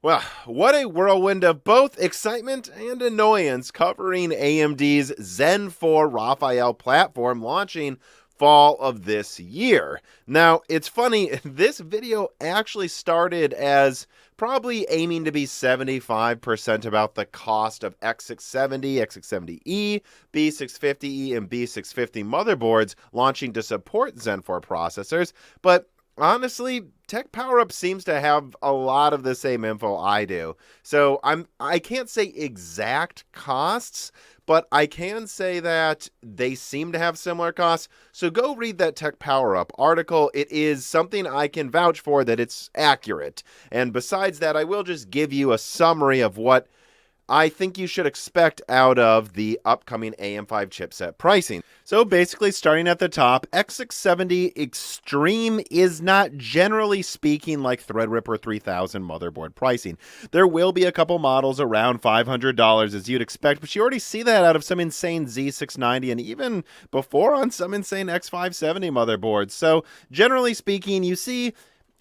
Well, what a whirlwind of both excitement and annoyance covering AMD's Zen 4 Raphael platform launching fall of this year. Now, it's funny, this video actually started as probably aiming to be 75% about the cost of X670, X670E, B650E, and B650 motherboards launching to support Zen 4 processors, but honestly, Tech Power Up seems to have a lot of the same info I do. So I can't say exact costs, but I can say that they seem to have similar costs. So go read that Tech Power Up article. It is something I can vouch for that it's accurate. And besides that, I will just give you a summary of what I think you should expect out of the upcoming AM5 chipset pricing. So basically, starting at the top, X670 Extreme is not, generally speaking, like Threadripper 3000 motherboard pricing. There will be a couple models around $500 as you'd expect, but you already see that out of some insane Z690 and even before on some insane X570 motherboards. So generally speaking, you see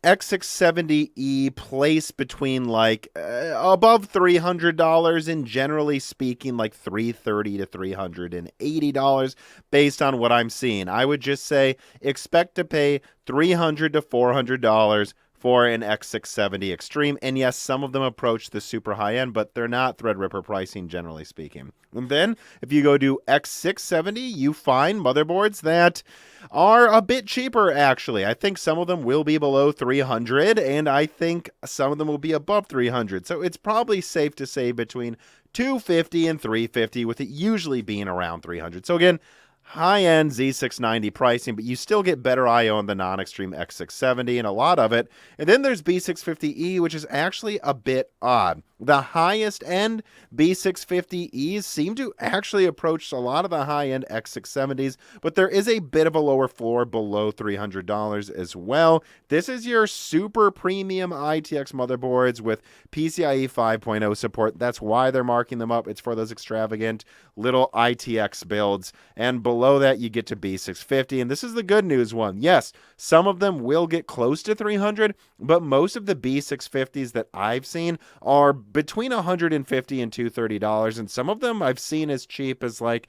X670E placed between like above $300 and generally speaking like $330 to $380 based on what I'm seeing. I would just say expect to pay $300 to $400 for an X670 Extreme. And yes, some of them approach the super high end, but they're not Threadripper pricing, generally speaking. And then if you go to X670, you find motherboards that are a bit cheaper, actually. I think some of them will be below 300, and I think some of them will be above 300. So it's probably safe to say between 250 and 350, with it usually being around 300. So again, high-end Z690 pricing, but you still get better I/O on the non-extreme X670 and a lot of it. And then there's B650E, which is actually a bit odd. The highest end B650Es seem to actually approach a lot of the high-end X670s, but there is a bit of a lower floor below $300 as well. This is your super premium ITX motherboards with PCIe 5.0 support. That's why they're marking them up. It's for those extravagant little ITX builds. And below that, you get to B650. And this is the good news one. Yes, some of them will get close to 300, but most of the B650s that I've seen are between $150 and $230, and some of them I've seen as cheap as like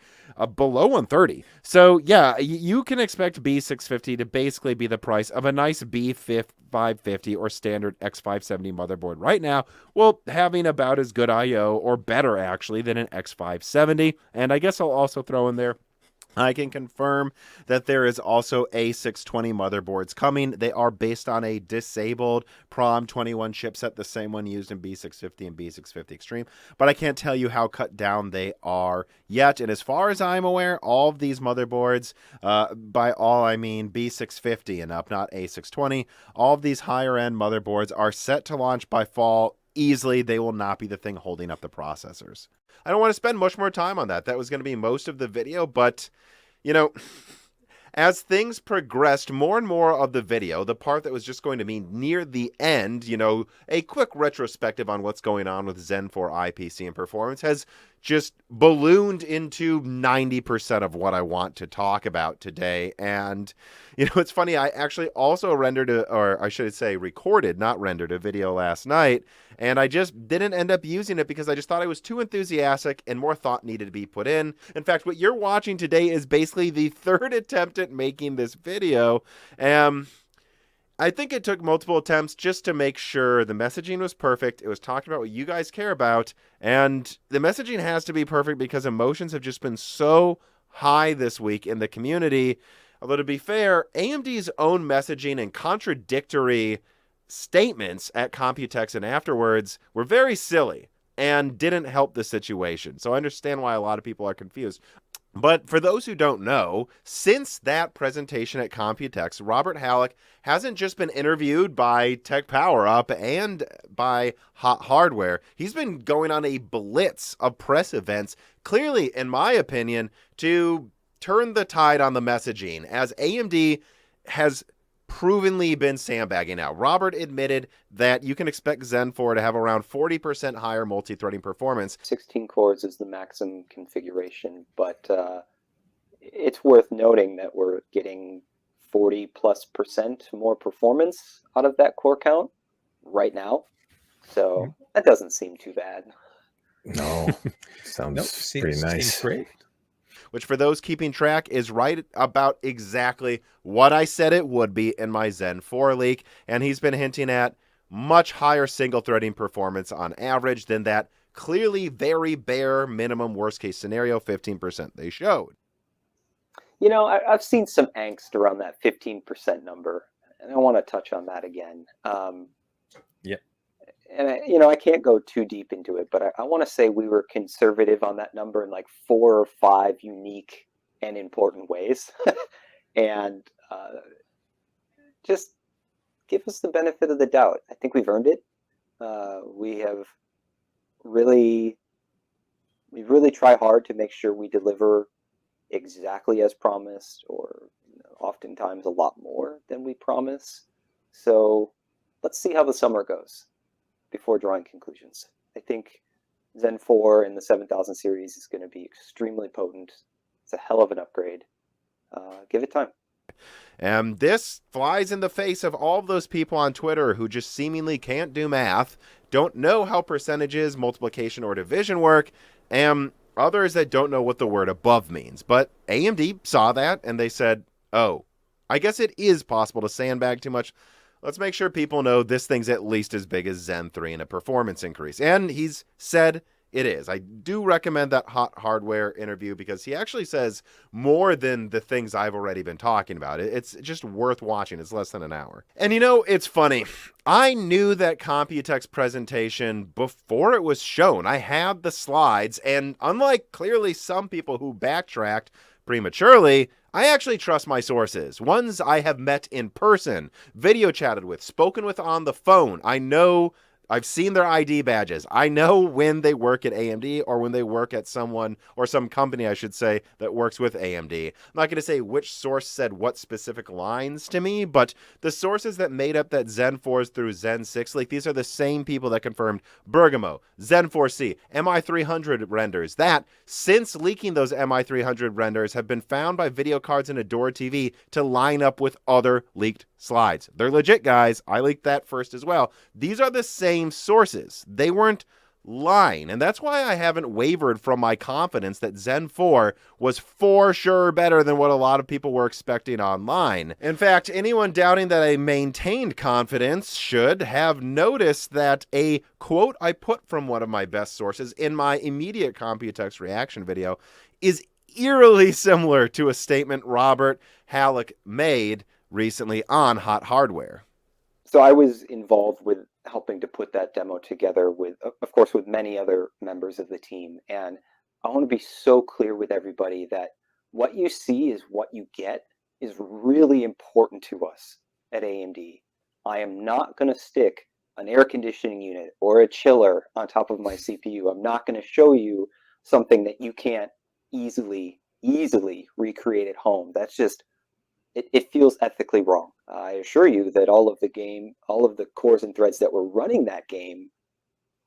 below $130. So yeah, you can expect B650 to basically be the price of a nice B550 or standard X570 motherboard right now, well, having about as good I/O or better actually than an X570. And I guess I'll also throw in there, I can confirm that there is also A620 motherboards coming. They are based on a disabled PROM 21 chipset, the same one used in B650 and B650 Extreme, but I can't tell you how cut down they are yet. And as far as I'm aware, all of these motherboards, by all I mean B650 and up, not A620, all of these higher end motherboards are set to launch by fall easily. They will not be the thing holding up the processors. I don't want to spend much more time on that. That was going to be most of the video, but, you know, as things progressed, more and more of the video, the part that was just going to be near the end, you know, a quick retrospective on what's going on with Zen 4 IPC and performance, has just ballooned into 90% of what I want to talk about today. And, you know, it's funny, I actually also recorded, not rendered, a video last night, and I just didn't end up using it because I just thought I was too enthusiastic and more thought needed to be put in. In fact, what you're watching today is basically the third attempt at making this video. I think it took multiple attempts just to make sure the messaging was perfect. It was talking about what you guys care about, and the messaging has to be perfect because emotions have just been so high this week in the community. Although to be fair, AMD's own messaging and contradictory statements at Computex and afterwards were very silly and didn't help the situation. So I understand why a lot of people are confused. But for those who don't know, since that presentation at Computex, Robert Halleck hasn't just been interviewed by Tech Power Up and by Hot Hardware. He's been going on a blitz of press events, clearly, in my opinion, to turn the tide on the messaging, as AMD has provenly been sandbagging now. Robert admitted that you can expect Zen 4 to have around 40% higher multi-threading performance. 16 cores is the maximum configuration, but it's worth noting that we're getting 40+% more performance out of that core count right now. So that doesn't seem too bad. No, sounds pretty nice. Seems great. Which for those keeping track is right about exactly what I said it would be in my Zen 4 leak. And he's been hinting at much higher single threading performance on average than that clearly very bare minimum worst case scenario 15% they showed. You know, I've seen some angst around that 15% number, and I want to touch on that again. Yep. And I can't go too deep into it, but I want to say we were conservative on that number in like 4 or 5 unique and important ways. And just give us the benefit of the doubt. I think we've earned it. We really try hard to make sure we deliver exactly as promised, or oftentimes a lot more than we promise. So let's see how the summer goes before drawing conclusions. I think Zen 4 in the 7000 series is going to be extremely potent. It's a hell of an upgrade. Give it time. And this flies in the face of all of those people on Twitter who just seemingly can't do math, don't know how percentages, multiplication, or division work, and others that don't know what the word above means. But AMD saw that and they said, oh, I guess it is possible to sandbag too much. Let's make sure people know this thing's at least as big as Zen 3 in a performance increase. And he's said it is. I do recommend that Hot Hardware interview because he actually says more than the things I've already been talking about. It's just worth watching. It's less than an hour. And it's funny. I knew that Computex presentation before it was shown. I had the slides, and unlike clearly some people who backtracked prematurely, I actually trust my sources. Ones I have met in person, video chatted with, spoken with on the phone. I know I've seen their ID badges. I know when they work at AMD or when they work at someone or some company, I should say, that works with AMD. I'm not going to say which source said what specific lines to me, but the sources that made up that Zen 4s through Zen 6 leak, these are the same people that confirmed Bergamo, Zen 4C, MI300 renders that, since leaking those MI300 renders, have been found by video cards and Adora TV to line up with other leaked slides. They're legit, guys. I leaked that first as well. These are the same sources. They weren't lying, and that's why I haven't wavered from my confidence that Zen 4 was for sure better than what a lot of people were expecting online. In fact, anyone doubting that I maintained confidence should have noticed that a quote I put from one of my best sources in my immediate Computex reaction video is eerily similar to a statement Robert Halleck made recently on Hot Hardware. So I was involved with helping to put that demo together with, of course, with many other members of the team. And I want to be so clear with everybody that what you see is what you get is really important to us at AMD. I am not going to stick an air conditioning unit or a chiller on top of my CPU. I'm not going to show you something that you can't easily recreate at home. That's just, it feels ethically wrong. I assure you that all of the cores and threads that were running that game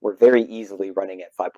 were very easily running at 5.5.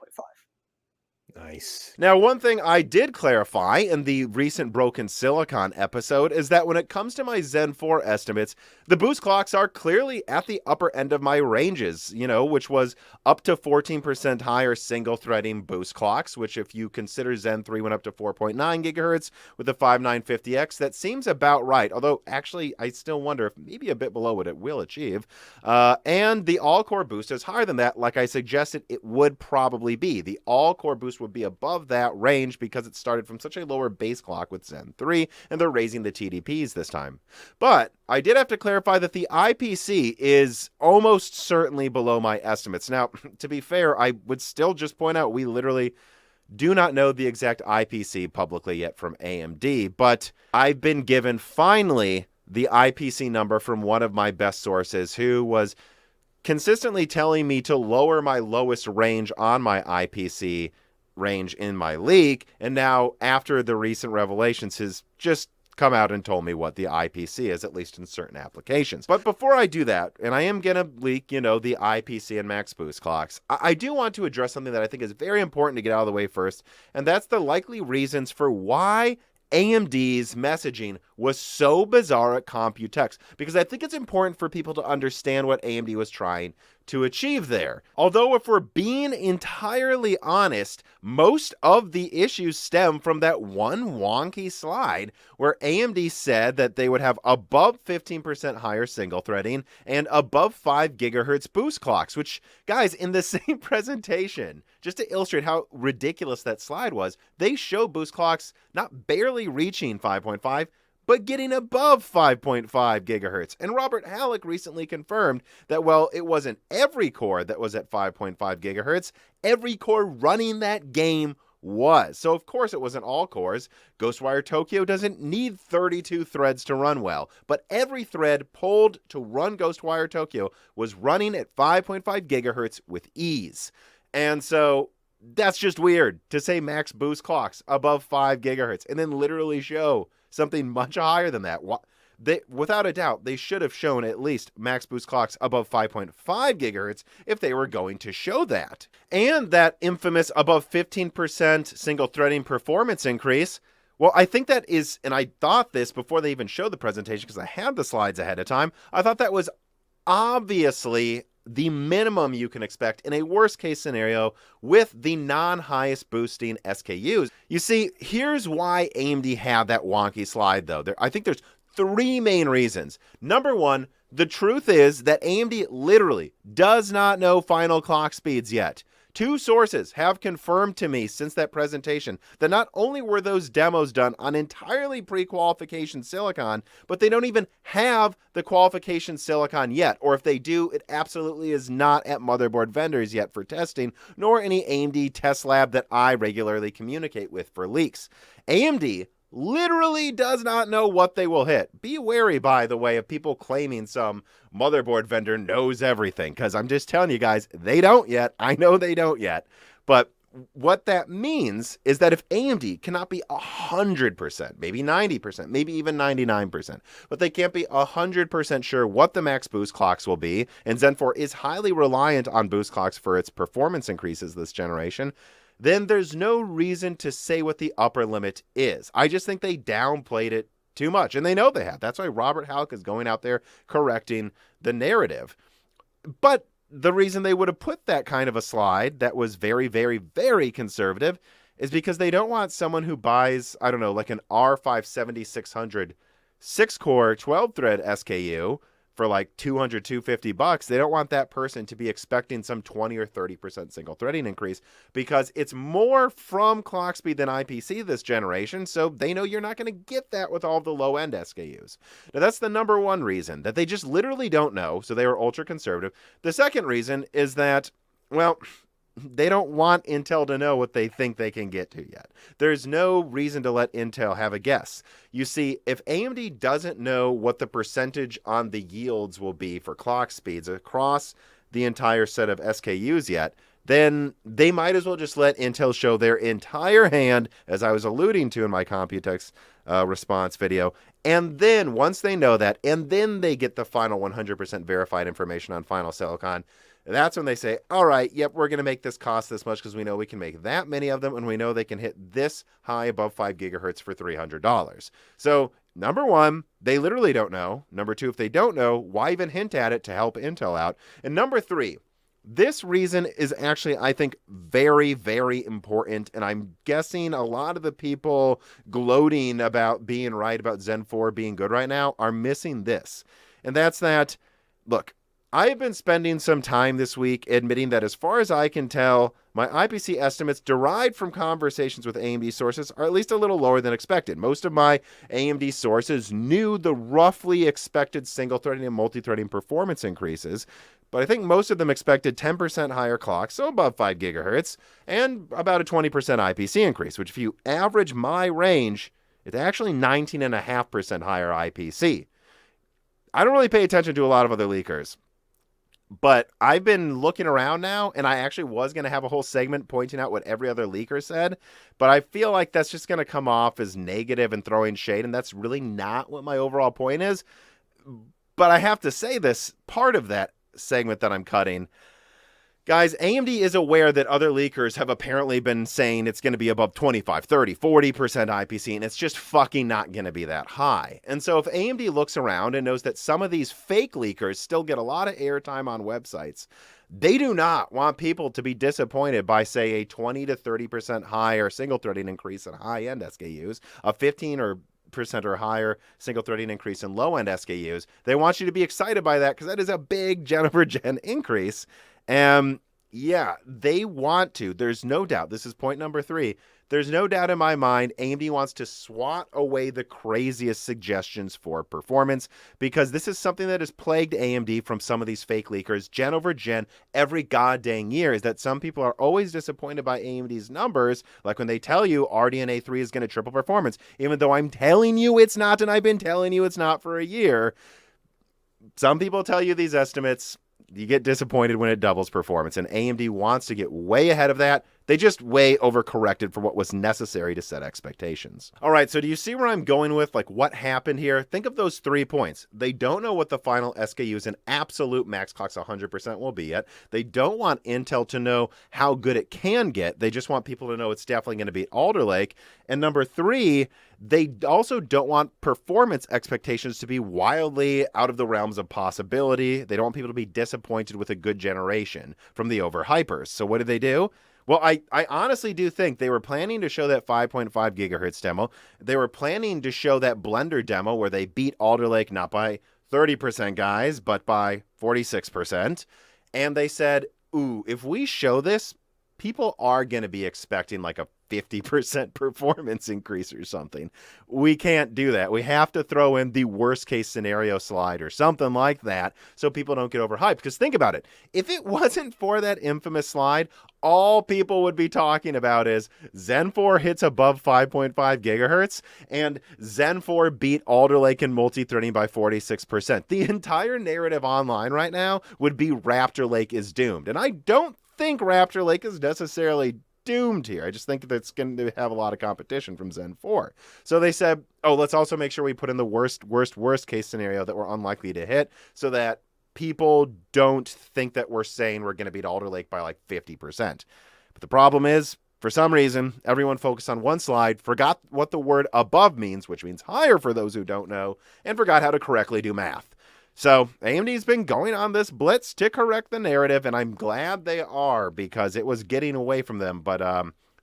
Nice. Now, one thing I did clarify in the recent Broken Silicon episode is that when it comes to my Zen 4 estimates, the boost clocks are clearly at the upper end of my ranges, which was up to 14% higher single threading boost clocks, which if you consider Zen 3 went up to 4.9 gigahertz with the 5950X, that seems about right. Although, actually, I still wonder if maybe a bit below what it will achieve. And the all-core boost is higher than that, like I suggested it would probably be. The all-core boost would be above that range because it started from such a lower base clock with Zen 3, and they're raising the TDPs this time. But I did have to clarify that the IPC is almost certainly below my estimates. Now, to be fair, I would still just point out we literally do not know the exact IPC publicly yet from AMD, but I've been given finally the IPC number from one of my best sources who was consistently telling me to lower my lowest range on my IPC range in my leak, and now after the recent revelations has just come out and told me what the IPC is, at least in certain applications. But before I do that, and I am gonna leak, the IPC and max boost clocks, I do want to address something that I think is very important to get out of the way first, and that's the likely reasons for why AMD's messaging was so bizarre at Computex, because I think it's important for people to understand what AMD was trying to achieve there. Although if we're being entirely honest, most of the issues stem from that one wonky slide where AMD said that they would have above 15% higher single threading and above 5 gigahertz boost clocks, which, guys, in the same presentation, just to illustrate how ridiculous that slide was, they show boost clocks not barely reaching 5.5, but getting above 5.5 gigahertz. And Robert Halleck recently confirmed that, well, it wasn't every core that was at 5.5 gigahertz. Every core running that game was. So, of course, it wasn't all cores. Ghostwire Tokyo doesn't need 32 threads to run well, but every thread pulled to run Ghostwire Tokyo was running at 5.5 gigahertz with ease. And so that's just weird to say max boost clocks above 5 gigahertz and then literally show something much higher than that. Without a doubt, they should have shown at least max boost clocks above 5.5 gigahertz if they were going to show that. And that infamous above 15% single threading performance increase, well, I think that is, and I thought this before they even showed the presentation because I had the slides ahead of time, I thought that was obviously the minimum you can expect in a worst case scenario with the non-highest boosting SKUs. You see, here's why AMD had that wonky slide though. I think there's 3 main reasons. Number one, the truth is that AMD literally does not know final clock speeds yet. 2 sources have confirmed to me since that presentation that not only were those demos done on entirely pre-qualification silicon, but they don't even have the qualification silicon yet. Or if they do, it absolutely is not at motherboard vendors yet for testing, nor any AMD test lab that I regularly communicate with for leaks. AMD literally does not know what they will hit. Be wary, by the way, of people claiming some motherboard vendor knows everything, because I'm just telling you guys, they don't yet. I know they don't yet. But what that means is that if AMD cannot be 100%, maybe 90%, maybe even 99%, but they can't be 100% sure what the max boost clocks will be, and Zen 4 is highly reliant on boost clocks for its performance increases this generation, then there's no reason to say what the upper limit is. I just think they downplayed it too much, and they know they have. That's why Robert Halleck is going out there correcting the narrative. But the reason they would have put that kind of a slide that was very, very, very conservative is because they don't want someone who buys, I don't know, like an R570-600 6-core 12-thread SKU for like $200, $250. They don't want that person to be expecting some 20 or 30% single threading increase because it's more from clock speed than IPC this generation. So they know you're not going to get that with all the low end SKUs. Now that's the number one reason, that they just literally don't know. So they were ultra conservative. The second reason is that, well, they don't want Intel to know what they think they can get to yet. There's no reason to let Intel have a guess. You see, if AMD doesn't know what the percentage on the yields will be for clock speeds across the entire set of SKUs yet, then they might as well just let Intel show their entire hand, as I was alluding to in my Computex response video. And then once they know that, and then they get the final 100% verified information on final silicon, that's when they say, all right, yep, we're going to make this cost this much because we know we can make that many of them and we know they can hit this high above 5 gigahertz for $300. So, number one, they literally don't know. Number two, if they don't know, why even hint at it to help Intel out? And number three, this reason is actually, I think, very, very important. And I'm guessing a lot of the people gloating about being right about Zen 4 being good right now are missing this. And that's that, look, I have been spending some time this week admitting that as far as I can tell, my IPC estimates derived from conversations with AMD sources are at least a little lower than expected. Most of my AMD sources knew the roughly expected single-threading and multi-threading performance increases, but I think most of them expected 10% higher clocks, so above 5 gigahertz, and about a 20% IPC increase, which if you average my range, it's actually 19.5% higher IPC. I don't really pay attention to a lot of other leakers. But I've been looking around now, and I actually was going to have a whole segment pointing out what every other leaker said, but I feel like that's just going to come off as negative and throwing shade, and that's really not what my overall point is. But I have to say this, part of that segment that I'm cutting, Guys, AMD is aware that other leakers have apparently been saying it's going to be above 25, 30, 40% IPC, and it's just fucking not going to be that high. And so if AMD looks around and knows that some of these fake leakers still get a lot of airtime on websites, they do not want people to be disappointed by, say, a 20 to 30% higher single-threading increase in high-end SKUs, a 15 or higher single-threading increase in low-end SKUs. They want you to be excited by that because that is a big gen-over-gen increase. Yeah, they want to. There's no doubt. This is point number 3. There's no doubt in my mind AMD wants to swat away the craziest suggestions for performance because this is something that has plagued AMD from some of these fake leakers gen over gen every goddamn year, is that some people are always disappointed by AMD's numbers, like when they tell you RDNA 3 is going to triple performance, even though I'm telling you it's not, and I've been telling you it's not for a year. Some people tell you these estimates. You get disappointed when it doubles performance, and AMD wants to get way ahead of that. They just way overcorrected for what was necessary to set expectations. All right, so do you see where I'm going with, like, what happened here? Think of those 3 points. They don't know what the final SKUs and absolute max clocks 100% will be yet. They don't want Intel to know how good it can get. They just want people to know it's definitely going to beat Alder Lake. And number 3, they also don't want performance expectations to be wildly out of the realms of possibility. They don't want people to be disappointed with a good generation from the overhypers. So what did they do? Well, I honestly do think they were planning to show that 5.5 gigahertz demo. They were planning to show that Blender demo where they beat Alder Lake not by 30%, guys, but by 46%. And they said, ooh, if we show this, people are going to be expecting like a 50% performance increase or something. We can't do that. We have to throw in the worst case scenario slide or something like that so people don't get overhyped. Because think about it. If it wasn't for that infamous slide, all people would be talking about is Zen 4 hits above 5.5 gigahertz and Zen 4 beat Alder Lake in multi-threading by 46%. The entire narrative online right now would be Raptor Lake is doomed. And I don't think Raptor Lake is necessarily doomed here. I just think that's going to have a lot of competition from Zen 4. So they said, oh, let's also make sure we put in the worst case scenario that we're unlikely to hit so that people don't think that we're saying we're going to beat Alder Lake by like 50%. But the problem is, for some reason, everyone focused on one slide, forgot what the word above means, which means higher for those who don't know, and forgot how to correctly do math. So AMD's been going on this blitz to correct the narrative, and I'm glad they are because it was getting away from them. But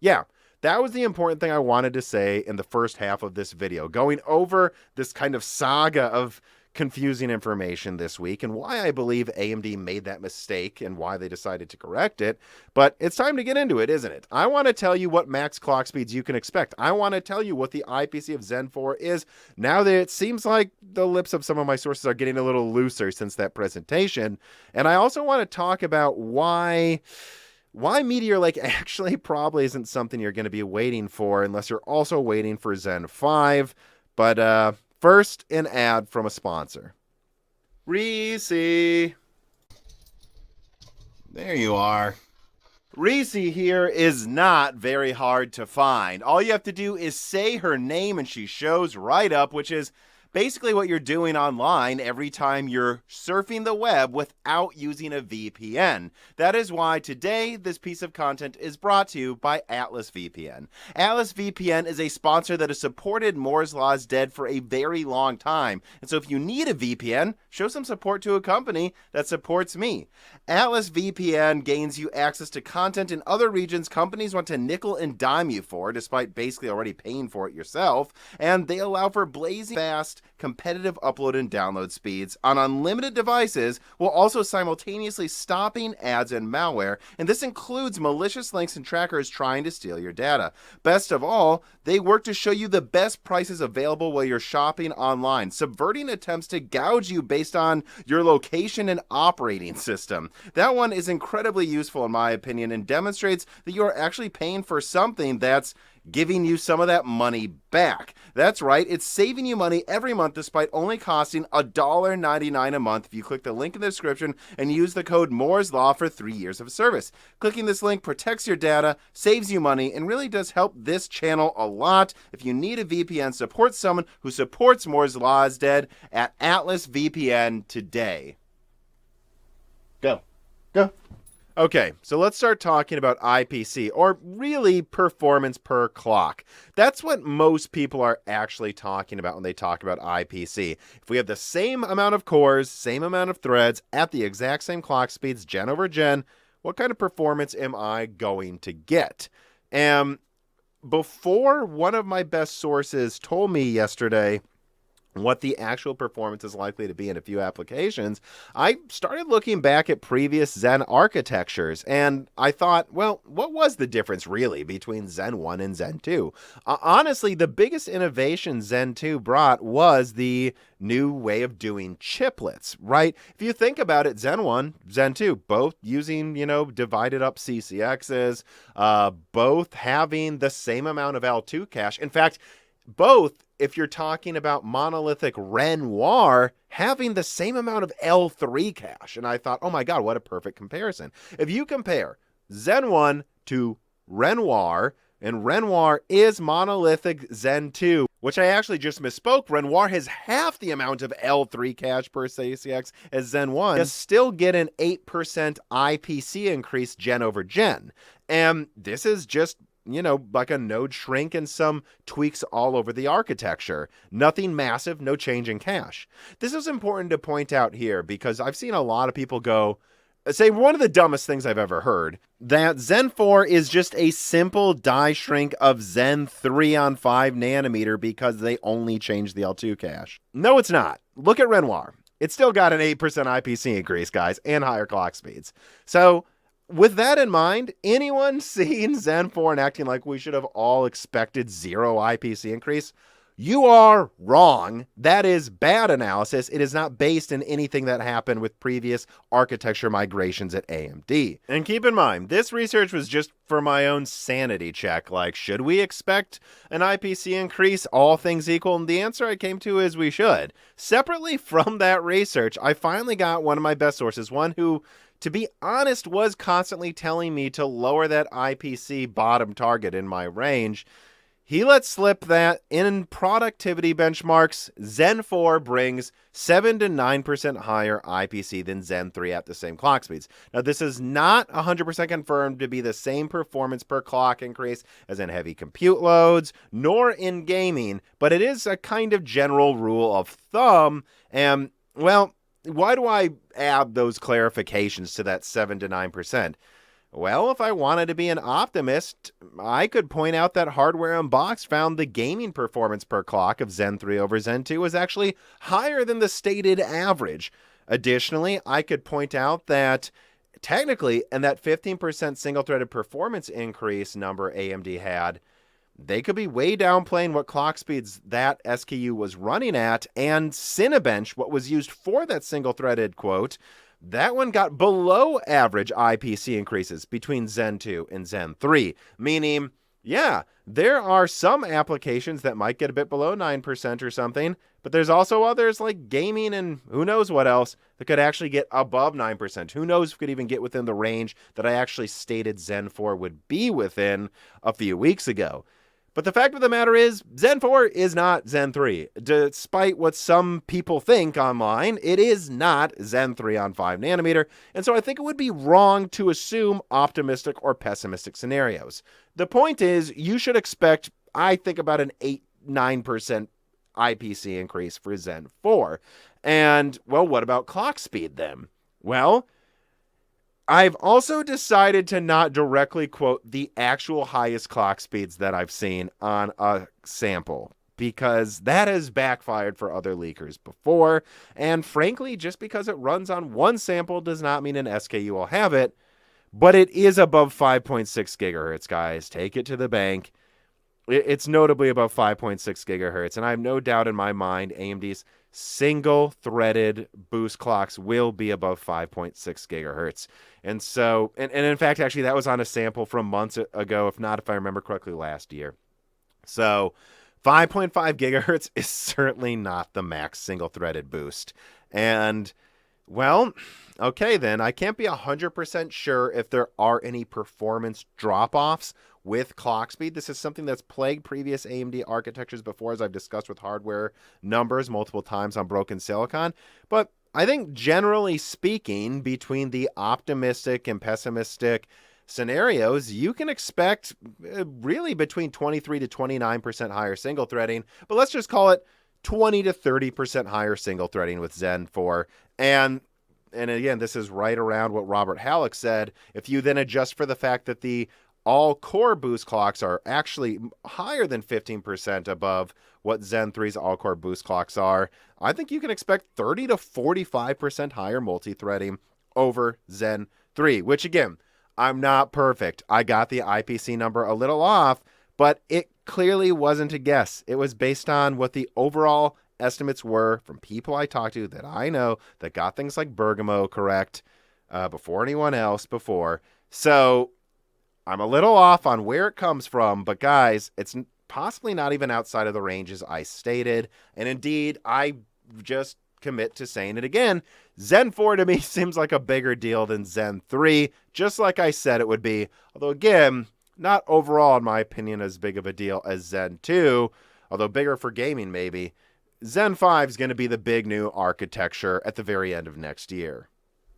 yeah, that was the important thing I wanted to say in the first half of this video, going over this kind of saga of confusing information this week and why I believe AMD made that mistake and why they decided to correct it. But it's time to get into it, isn't it? I want to tell you what max clock speeds you can expect. I want to tell you what the IPC of Zen 4 is now that it seems like the lips of some of my sources are getting a little looser since that presentation. And I also want to talk about why Meteor Lake actually probably isn't something you're going to be waiting for unless you're also waiting for Zen 5. But first, an ad from a sponsor. Reese. There you are. Reese here is not very hard to find. All you have to do is say her name and she shows right up, which is basically what you're doing online every time you're surfing the web without using a VPN. That is why today this piece of content is brought to you by Atlas VPN. Atlas VPN is a sponsor that has supported Moore's Law is Dead for a very long time. And so if you need a VPN, show some support to a company that supports me. Atlas VPN gains you access to content in other regions companies want to nickel and dime you for, despite basically already paying for it yourself. And they allow for blazing fast, competitive upload and download speeds on unlimited devices while also simultaneously stopping ads and malware, and this includes malicious links and trackers trying to steal your data. Best of all, they work to show you the best prices available while you're shopping online, subverting attempts to gouge you based on your location and operating system. That one is incredibly useful in my opinion and demonstrates that you are actually paying for something that's giving you some of that money back. That's right, it's saving you money every month despite only costing $1.99 a month if you click the link in the description and use the code Moore's Law for 3 years of service. Clicking this link protects your data, saves you money, and really does help this channel a lot. If you need a VPN, support someone who supports Moore's Law is Dead at Atlas VPN today. Go. Okay, so let's start talking about IPC, or really performance per clock. That's what most people are actually talking about when they talk about IPC. If we have the same amount of cores, same amount of threads, at the exact same clock speeds, gen over gen, what kind of performance am I going to get? And before one of my best sources told me yesterday what the actual performance is likely to be in a few applications, I started looking back at previous Zen architectures, and I thought, well, what was the difference really between Zen 1 and Zen 2? Honestly, the biggest innovation Zen 2 brought was the new way of doing chiplets, right? If you think about it, Zen 1, Zen 2, both using, divided up CCXs, both having the same amount of L2 cache. In fact, both, if you're talking about monolithic Renoir, having the same amount of L3 cache. And I thought, oh my God, what a perfect comparison. If you compare Zen 1 to Renoir, and Renoir is monolithic Zen 2, which I actually just misspoke. Renoir has half the amount of L3 cache per CCX as Zen 1. You still get an 8% IPC increase gen over gen. And this is just like a node shrink and some tweaks all over the architecture. Nothing massive, no change in cache. This is important to point out here because I've seen a lot of people say one of the dumbest things I've ever heard, that Zen 4 is just a simple die shrink of Zen 3 on 5 nanometer because they only changed the L2 cache. No, it's not. Look at Renoir. It's still got an 8% IPC increase, guys, and higher clock speeds. So, with that in mind, anyone seeing Zen 4 and acting like we should have all expected 0 IPC increase, you are wrong. That is bad analysis. It is not based in anything that happened with previous architecture migrations at AMD. And keep in mind, this research was just for my own sanity check. Like, should we expect an IPC increase, all things equal? And the answer I came to is we should. Separately from that research, I finally got one of my best sources, one who, to be honest, was constantly telling me to lower that IPC bottom target in my range. He let slip that in productivity benchmarks, Zen 4 brings 7 to 9% higher IPC than Zen 3 at the same clock speeds. Now, this is not 100% confirmed to be the same performance per clock increase as in heavy compute loads, nor in gaming, but it is a kind of general rule of thumb. And, well, why do I add those clarifications to that 7 to 9%? Well, if I wanted to be an optimist, I could point out that Hardware Unboxed found the gaming performance per clock of Zen 3 over Zen 2 was actually higher than the stated average. Additionally, I could point out that technically, in that 15% single-threaded performance increase number AMD had, they could be way downplaying what clock speeds that SKU was running at, and Cinebench, what was used for that single-threaded quote, that one got below average IPC increases between Zen 2 and Zen 3, meaning, yeah, there are some applications that might get a bit below 9% or something, but there's also others like gaming and who knows what else that could actually get above 9%. Who knows if it could even get within the range that I actually stated Zen 4 would be within a few weeks ago. But the fact of the matter is, Zen 4 is not Zen 3. Despite what some people think online, it is not Zen 3 on 5 nanometer, and so I think it would be wrong to assume optimistic or pessimistic scenarios. The point is, you should expect, I think, about an 8-9% IPC increase for Zen 4. And, well, what about clock speed then? Well, I've also decided to not directly quote the actual highest clock speeds that I've seen on a sample, because that has backfired for other leakers before, and frankly, just because it runs on one sample does not mean an SKU will have it, but it is above 5.6 gigahertz, guys. Take it to the bank. It's notably above 5.6 gigahertz, and I have no doubt in my mind AMD's single-threaded boost clocks will be above 5.6 gigahertz. And so, and in fact, actually, that was on a sample from months ago, if not, if I remember correctly, last year. So 5.5 gigahertz is certainly not the max single-threaded boost. And, well, okay then, I can't be 100% sure if there are any performance drop-offs with clock speed. This is something that's plagued previous AMD architectures before, as I've discussed with hardware numbers multiple times on Broken Silicon. But I think generally speaking, between the optimistic and pessimistic scenarios, you can expect really between 23 to 29% higher single threading, but let's just call it 20 to 30% higher single threading with Zen 4. And again, this is right around what Robert Halleck said. If you then adjust for the fact that the all-core boost clocks are actually higher than 15% above what Zen 3's all-core boost clocks are, I think you can expect 30 to 45% higher multi-threading over Zen 3, which again, I'm not perfect. I got the IPC number a little off, but it clearly wasn't a guess. It was based on what the overall estimates were from people I talked to that I know that got things like Bergamo correct before anyone else before. So I'm a little off on where it comes from, but guys, it's possibly not even outside of the ranges I stated. And indeed, I just commit to saying it again. Zen 4 to me seems like a bigger deal than Zen 3, just like I said it would be. Although again, not overall, in my opinion, as big of a deal as Zen 2, although bigger for gaming maybe. Zen 5 is going to be the big new architecture at the very end of next year.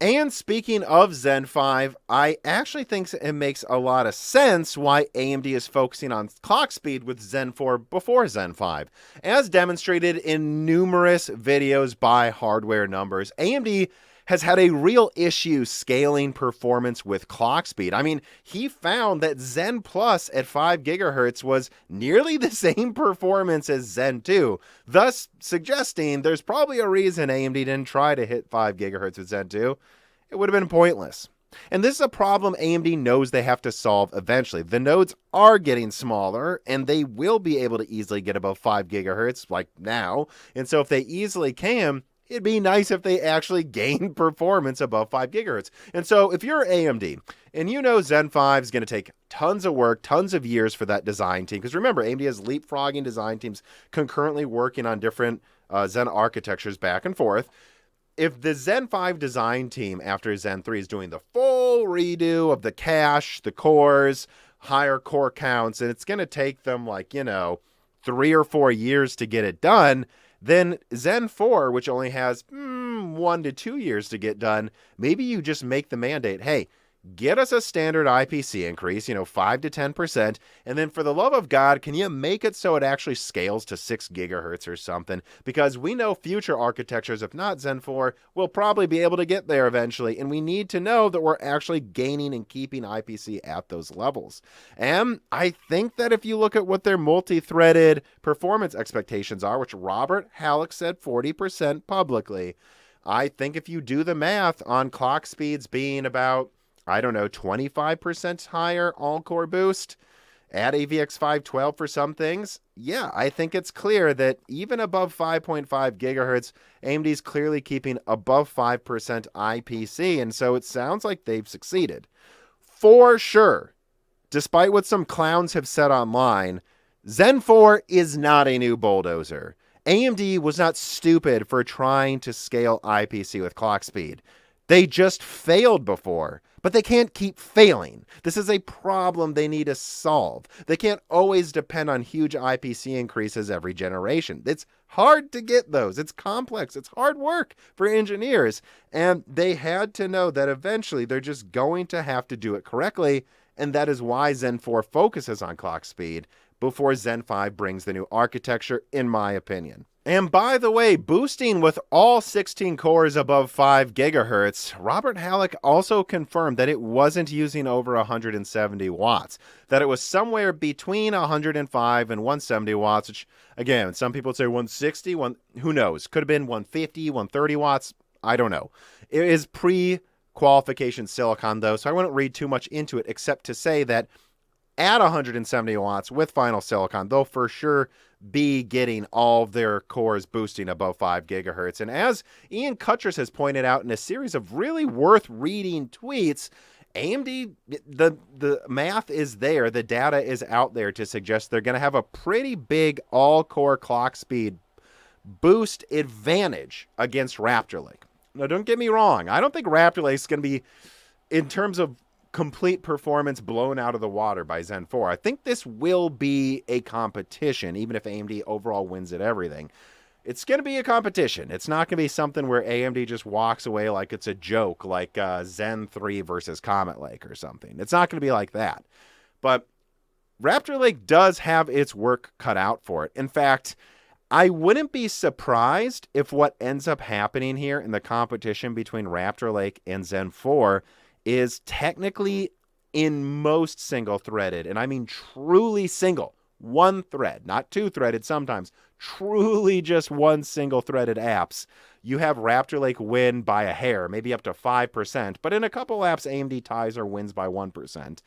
And speaking of Zen 5, I actually think it makes a lot of sense why AMD is focusing on clock speed with Zen 4 before Zen 5. As demonstrated in numerous videos by Hardware Numbers, AMD has had a real issue scaling performance with clock speed. I mean, he found that Zen Plus at 5 gigahertz was nearly the same performance as Zen 2, thus suggesting there's probably a reason AMD didn't try to hit 5 gigahertz with Zen 2. It would have been pointless. And this is a problem AMD knows they have to solve eventually. The nodes are getting smaller, and they will be able to easily get above 5 gigahertz like now. And so if they easily can, it'd be nice if they actually gain performance above 5 gigahertz. And so if you're AMD and you know Zen 5 is going to take tons of work, tons of years for that design team, because remember, AMD has leapfrogging design teams concurrently working on different Zen architectures back and forth. If the Zen 5 design team after Zen 3 is doing the full redo of the cache, the cores, higher core counts, and it's going to take them 3 or 4 years to get it done, then Zen 4, which only has 1 to 2 years to get done, maybe you just make the mandate, hey, get us a standard IPC increase, 5 to 10%, and then for the love of God, can you make it so it actually scales to 6 gigahertz or something? Because we know future architectures, if not Zen 4, will probably be able to get there eventually, and we need to know that we're actually gaining and keeping IPC at those levels. And I think that if you look at what their multi-threaded performance expectations are, which Robert Halleck said 40% publicly, I think if you do the math on clock speeds being about 25% higher all-core boost, add AVX 512 for some things, yeah, I think it's clear that even above 5.5 gigahertz, AMD's clearly keeping above 5% IPC, and so it sounds like they've succeeded. For sure, despite what some clowns have said online, Zen 4 is not a new bulldozer. AMD was not stupid for trying to scale IPC with clock speed. They just failed before, but they can't keep failing. This is a problem they need to solve. They can't always depend on huge IPC increases every generation. It's hard to get those. It's complex. It's hard work for engineers. And they had to know that eventually they're just going to have to do it correctly. And that is why Zen 4 focuses on clock speed before Zen 5 brings the new architecture, in my opinion. And by the way, boosting with all 16 cores above 5 gigahertz, Robert Halleck also confirmed that it wasn't using over 170 watts, that it was somewhere between 105 and 170 watts, which, again, some people say 160, who knows? Could have been 150, 130 watts, I don't know. It is pre-qualification silicon, though, so I wouldn't read too much into it, except to say that at 170 watts with final silicon, they'll for sure be getting all of their cores boosting above 5 gigahertz. And as Ian Cuttress has pointed out in a series of really worth reading tweets, AMD, the math is there, the data is out there to suggest they're going to have a pretty big all-core clock speed boost advantage against Raptor Lake. Now, don't get me wrong. I don't think Raptor Lake is going to be, in terms of complete performance, blown out of the water by Zen 4. I think this will be a competition, even if AMD overall wins at everything. it's going to be a competition. It's not going to be something where AMD just walks away like it's a joke, like Zen 3 versus Comet Lake or something. It's not going to be like that. But Raptor Lake does have its work cut out for it. In fact, I wouldn't be surprised if what ends up happening here in the competition between Raptor Lake and Zen 4 is technically in most single-threaded, and I mean truly single, one thread, not two-threaded sometimes, truly just one single-threaded apps. You have Raptor Lake win by a hair, maybe up to 5%, but in a couple apps, AMD ties or wins by 1%.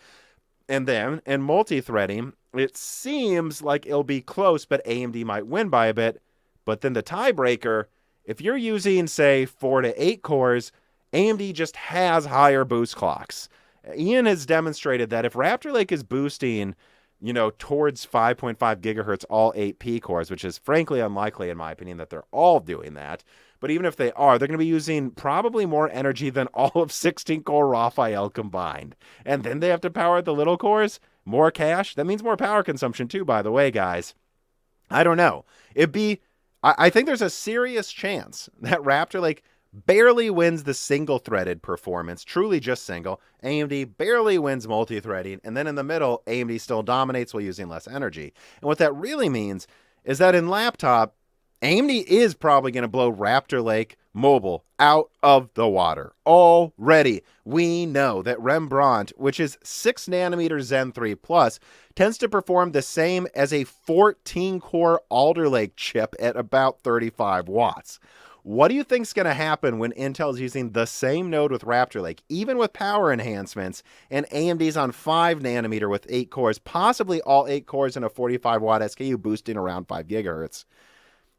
And then, in multi-threading, it seems like it'll be close, but AMD might win by a bit. But then the tiebreaker, if you're using, say, 4 to 8 cores, AMD just has higher boost clocks. Ian has demonstrated that if Raptor Lake is boosting, towards 5.5 gigahertz all 8 P cores, which is frankly unlikely in my opinion that they're all doing that. But even if they are, they're going to be using probably more energy than all of 16-core Raphael combined. And then they have to power the little cores, more cache. That means more power consumption too, by the way, guys. I don't know. I think there's a serious chance that Raptor Lake barely wins the single-threaded performance, truly just single. AMD barely wins multi-threading, and then in the middle, AMD still dominates while using less energy. And what that really means is that in laptop, AMD is probably going to blow Raptor Lake mobile out of the water. Already, we know that Rembrandt, which is 6 nanometer Zen 3 Plus, tends to perform the same as a 14-core Alder Lake chip at about 35 watts. What do you think is going to happen when Intel's using the same node with Raptor Lake, even with power enhancements, and AMD's on 5 nanometer with 8 cores, possibly all 8 cores in a 45-watt SKU boosting around 5 gigahertz?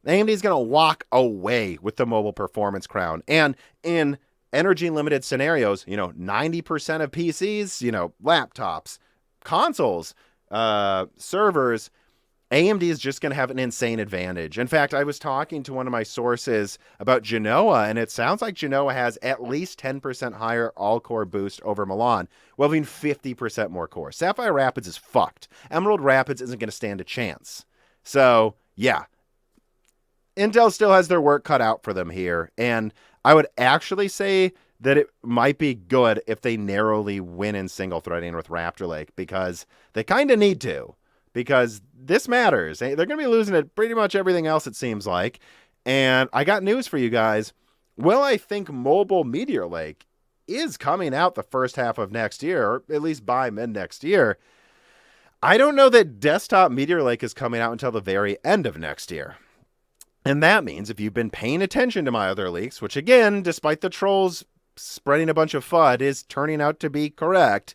AMD's going to walk away with the mobile performance crown. And in energy-limited scenarios, 90% of PCs, laptops, consoles, servers, AMD is just going to have an insane advantage. In fact, I was talking to one of my sources about Genoa, and it sounds like Genoa has at least 10% higher all-core boost over Milan, while having 50% more cores. Sapphire Rapids is fucked. Emerald Rapids isn't going to stand a chance. So, yeah. Intel still has their work cut out for them here, and I would actually say that it might be good if they narrowly win in single threading with Raptor Lake, because they kind of need to. Because this matters. They're going to be losing at pretty much everything else, it seems like. And I got news for you guys. Well, I think mobile Meteor Lake is coming out the first half of next year, or at least by mid-next year. I don't know that desktop Meteor Lake is coming out until the very end of next year. And that means if you've been paying attention to my other leaks, which again, despite the trolls spreading a bunch of FUD, is turning out to be correct,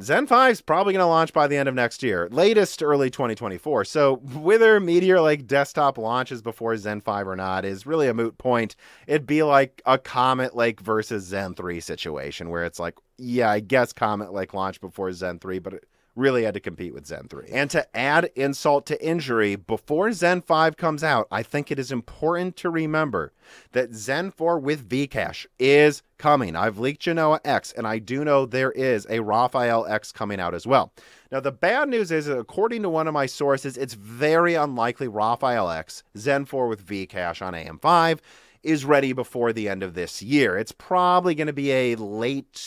Zen 5 is probably going to launch by the end of next year, latest early 2024. So whether Meteor Lake desktop launches before Zen 5 or not is really a moot point. It'd be like a Comet Lake versus Zen 3 situation where it's like, yeah, I guess Comet Lake launched before Zen 3, but it really had to compete with Zen 3. And to add insult to injury, before Zen 5 comes out, I think it is important to remember that Zen 4 with Vcache is coming. I've leaked genoa-x, and I do know there is a Raphael X coming out as well. Now, the bad news is, according to one of my sources, it's very unlikely Raphael X, Zen 4 with Vcache on AM5, is ready before the end of this year. It's probably going to be a late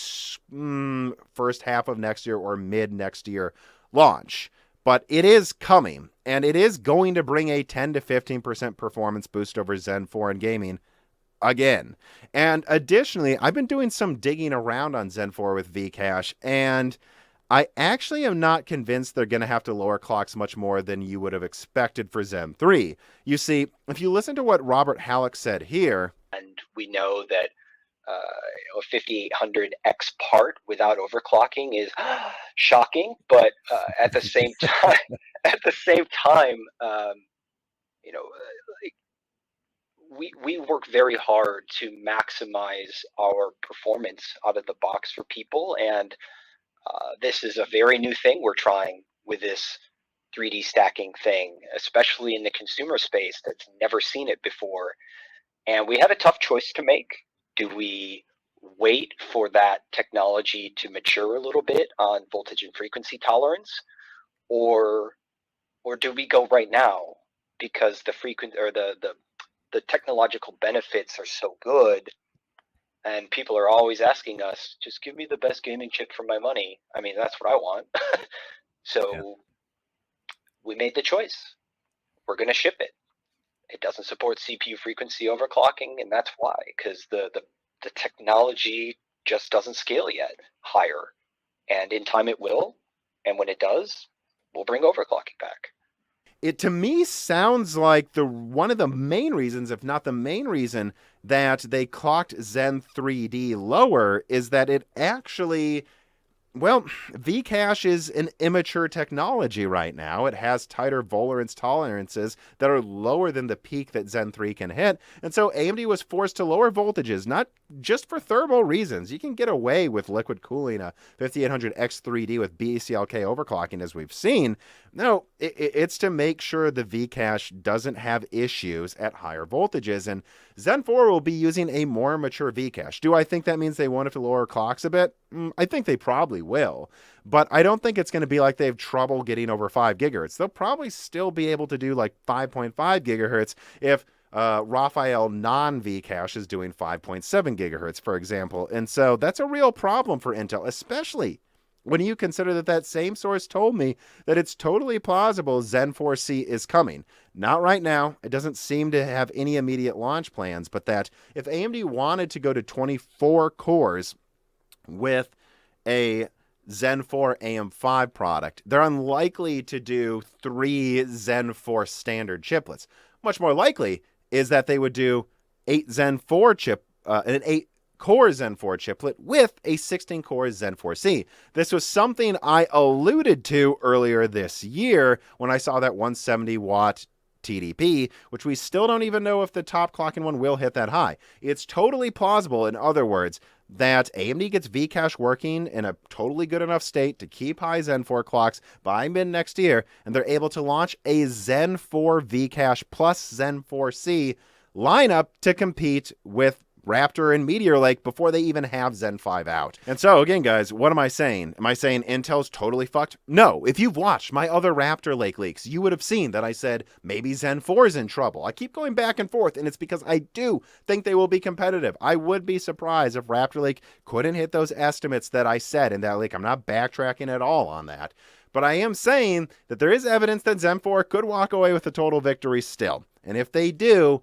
first half of next year or mid next year launch. But it is coming, and it is going to bring a 10 to 15% performance boost over Zen 4 in gaming again. And additionally, I've been doing some digging around on Zen 4 with Vcache, and I actually am not convinced they're going to have to lower clocks much more than you would have expected for Zen 3. You see, if you listen to what Robert Halleck said here, and we know that a 5800X part without overclocking is shocking, but at the same time, we work very hard to maximize our performance out of the box for people, and this is a very new thing we're trying with this 3D stacking thing, especially in the consumer space that's never seen it before. And we had a tough choice to make. Do we wait for that technology to mature a little bit on voltage and frequency tolerance, or do we go right now? because the the technological benefits are so good, and people are always asking us, just give me the best gaming chip for my money. I mean, that's what I want. So we made the choice. We're going to ship it. It doesn't support CPU frequency overclocking, and that's why, because the technology just doesn't scale yet higher. And in time it will, and when it does, we'll bring overclocking back. It to me sounds like one of the main reasons, if not the main reason, that they clocked Zen 3D lower is that it actually, well, Vcache is an immature technology right now. It has tighter tolerance tolerances that are lower than the peak that Zen 3 can hit. And so AMD was forced to lower voltages, not just for thermal reasons. You can get away with liquid cooling a 5800X3D with BCLK overclocking, as we've seen. No, it's to make sure the Vcache doesn't have issues at higher voltages. And Zen 4 will be using a more mature Vcache. Do I think that means they won't have to lower clocks a bit? I think they probably will. But I don't think it's going to be like they have trouble getting over 5 gigahertz. They'll probably still be able to do like 5.5 gigahertz if Raphael non-Vcache is doing 5.7 gigahertz, for example. And so that's a real problem for Intel, especially when you consider that same source told me that it's totally plausible Zen 4C is coming. Not right now. It doesn't seem to have any immediate launch plans, but that if AMD wanted to go to 24 cores with a Zen 4 AM5 product, they're unlikely to do 3 Zen 4 standard chiplets. Much more likely is that they would do 8 Zen 4 an 8-core Zen 4 chiplet with a 16-core Zen 4C. This was something I alluded to earlier this year when I saw that 170-watt TDP, which we still don't even know if the top clocking one will hit that high. It's totally plausible, in other words, that AMD gets Vcache working in a totally good enough state to keep high Zen 4 clocks by mid next year, and they're able to launch a Zen 4 Vcache plus Zen 4C lineup to compete with Raptor and Meteor Lake before they even have Zen 5 out. And so, again, guys, what am I saying? Am I saying Intel's totally fucked? No. If you've watched my other Raptor Lake leaks, you would have seen that I said maybe Zen 4 is in trouble. I keep going back and forth, and it's because I do think they will be competitive. I would be surprised if Raptor Lake couldn't hit those estimates that I said in that leak. I'm not backtracking at all on that. But I am saying that there is evidence that Zen 4 could walk away with a total victory still. And if they do,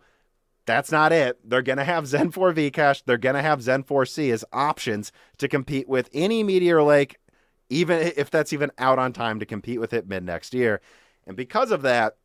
that's not it. They're going to have Zen 4 Vcache. They're going to have Zen 4C as options to compete with any Meteor Lake, even if that's even out on time to compete with it mid next year. And because of that,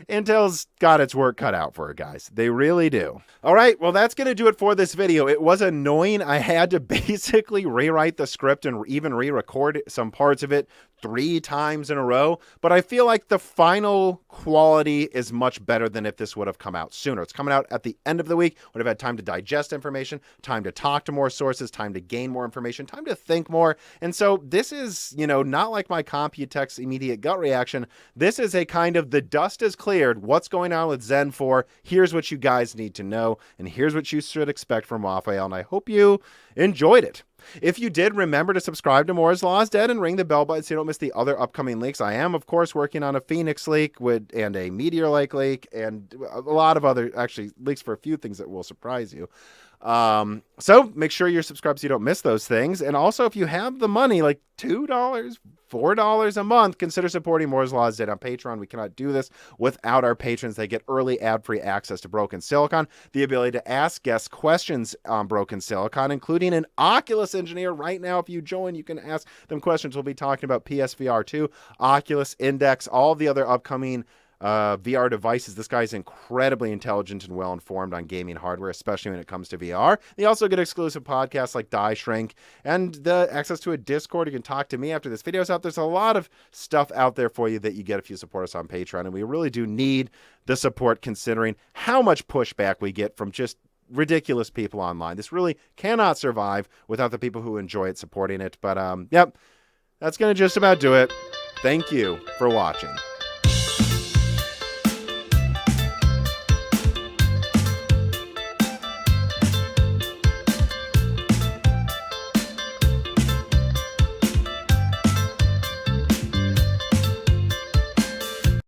Intel's got its work cut out for it, guys. They really do. All right, well, that's going to do it for this video. It was annoying. I had to basically rewrite the script and even re-record some parts of it 3 times in a row, but I feel like the final quality is much better than if this would have come out sooner. It's coming out at the end of the week. Would have had time to digest information, time to talk to more sources, time to gain more information, time to think more. And so this is, not like my Computex immediate gut reaction. This is a kind of the dust is cleared. What's going on with Zen 4? Here's what you guys need to know, and here's what you should expect from Raphael, and I hope you enjoyed it. If you did, remember to subscribe to Moore's Law is Dead and ring the bell button so you don't miss the other upcoming leaks. I am, of course, working on a Phoenix leak and a Meteor Lake leak and a lot of other, actually, leaks for a few things that will surprise you. So make sure you're subscribed so you don't miss those things. And also, if you have the money, like $2, $4 a month, consider supporting Moore's Law is Dead on Patreon. We cannot do this without our patrons. They get early ad-free access to Broken Silicon, the ability to ask guest questions on Broken Silicon, including an Oculus engineer. Right now, if you join, you can ask them questions. We'll be talking about PSVR 2, Oculus Index, all the other upcoming VR devices. This guy's incredibly intelligent and well-informed on gaming hardware, especially when it comes to VR. They also get exclusive podcasts like Die Shrink and the access to a Discord. You can talk to me after this video's out. There's a lot of stuff out there for you that you get if you support us on Patreon, and we really do need the support considering how much pushback we get from just ridiculous people online. This really cannot survive without the people who enjoy it supporting it. But yep, that's going to just about do it. Thank you for watching.